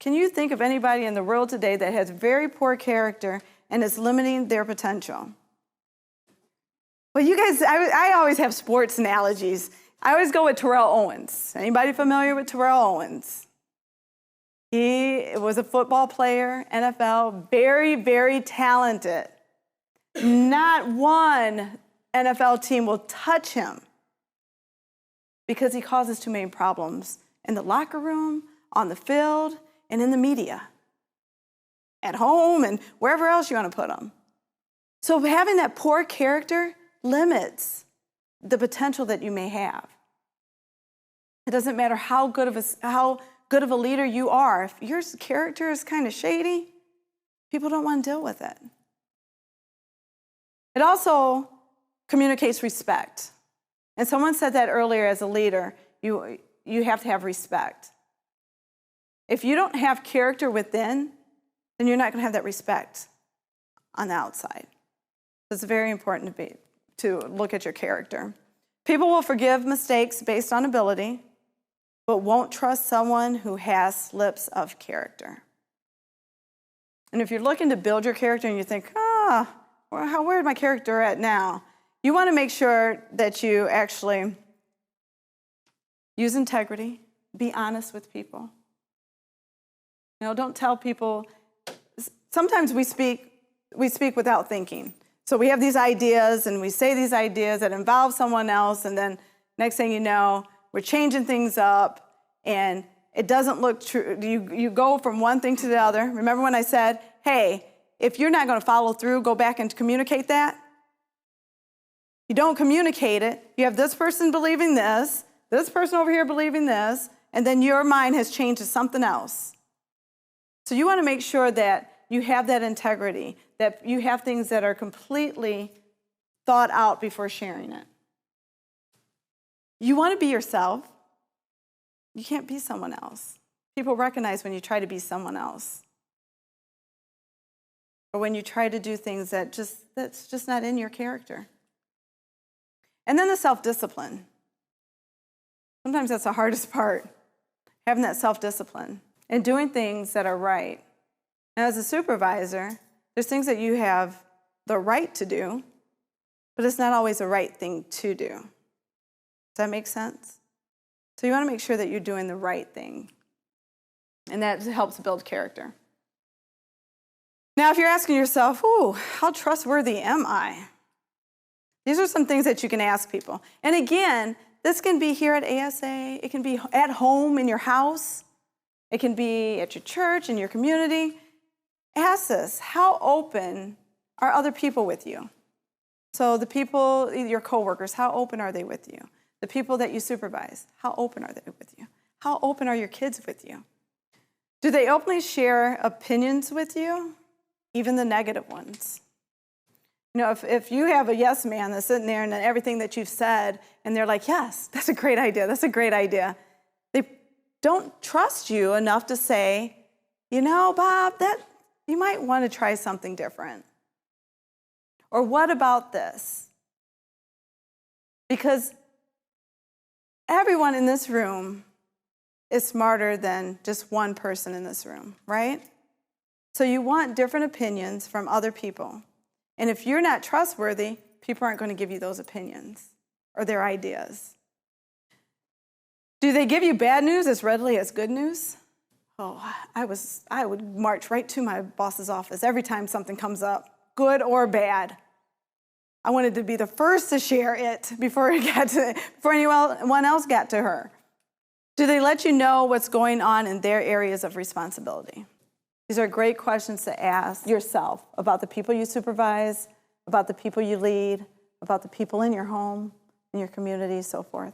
Can you think of anybody in the world today that has very poor character and is limiting their potential? Well, you guys, I always have sports analogies. I always go with Terrell Owens. Anybody familiar with Terrell Owens? He was a football player, NFL, very, very talented. Not one NFL team will touch him because he causes too many problems in the locker room, on the field, and in the media, at home, and wherever else you want to put him. So having that poor character limits the potential that you may have. It doesn't matter how good of a leader you are. If your character is kind of shady, people don't want to deal with it. It also communicates respect. And someone said that earlier, as a leader, you have to have respect. If you don't have character within, then you're not going to have that respect on the outside. It's very important to look at your character. People will forgive mistakes based on ability, but won't trust someone who has slips of character. And if you're looking to build your character and you think, where's my character at now? You want to make sure that you actually use integrity, be honest with people. Don't tell people. Sometimes we speak without thinking. So we have these ideas and we say these ideas that involve someone else, and then next thing you know, we're changing things up and it doesn't look true. You go from one thing to the other. Remember when I said, hey, if you're not going to follow through, go back and communicate that? You don't communicate it. You have this person believing this person over here believing this, and then your mind has changed to something else. So you want to make sure that you have that integrity, that you have things that are completely thought out before sharing it. You want to be yourself. You can't be someone else. People recognize when you try to be someone else, or when you try to do things that's just not in your character. And then the self-discipline. Sometimes that's the hardest part, having that self-discipline and doing things that are right. And as a supervisor, there's things that you have the right to do, but it's not always the right thing to do. Does that make sense? So you want to make sure that you're doing the right thing, and that helps build character. Now, if you're asking yourself, how trustworthy am I? These are some things that you can ask people. And again, this can be here at ASA. It can be at home in your house. It can be at your church, in your community. Ask this: how open are other people with you? So the people, your coworkers, how open are they with you? The people that you supervise, how open are they with you? How open are your kids with you? Do they openly share opinions with you, even the negative ones? If you have a yes man that's sitting there and everything that you've said, and they're like, yes, that's a great idea, that's a great idea. They don't trust you enough to say, Bob, that you might want to try something different. Or what about this? Because everyone in this room is smarter than just one person in this room, right? So you want different opinions from other people. And if you're not trustworthy, people aren't going to give you those opinions or their ideas. Do they give you bad news as readily as good news? I would march right to my boss's office every time something comes up, good or bad. I wanted to be the first to share it before anyone else got to her. Do they let you know what's going on in their areas of responsibility? These are great questions to ask yourself about the people you supervise, about the people you lead, about the people in your home, in your community, so forth.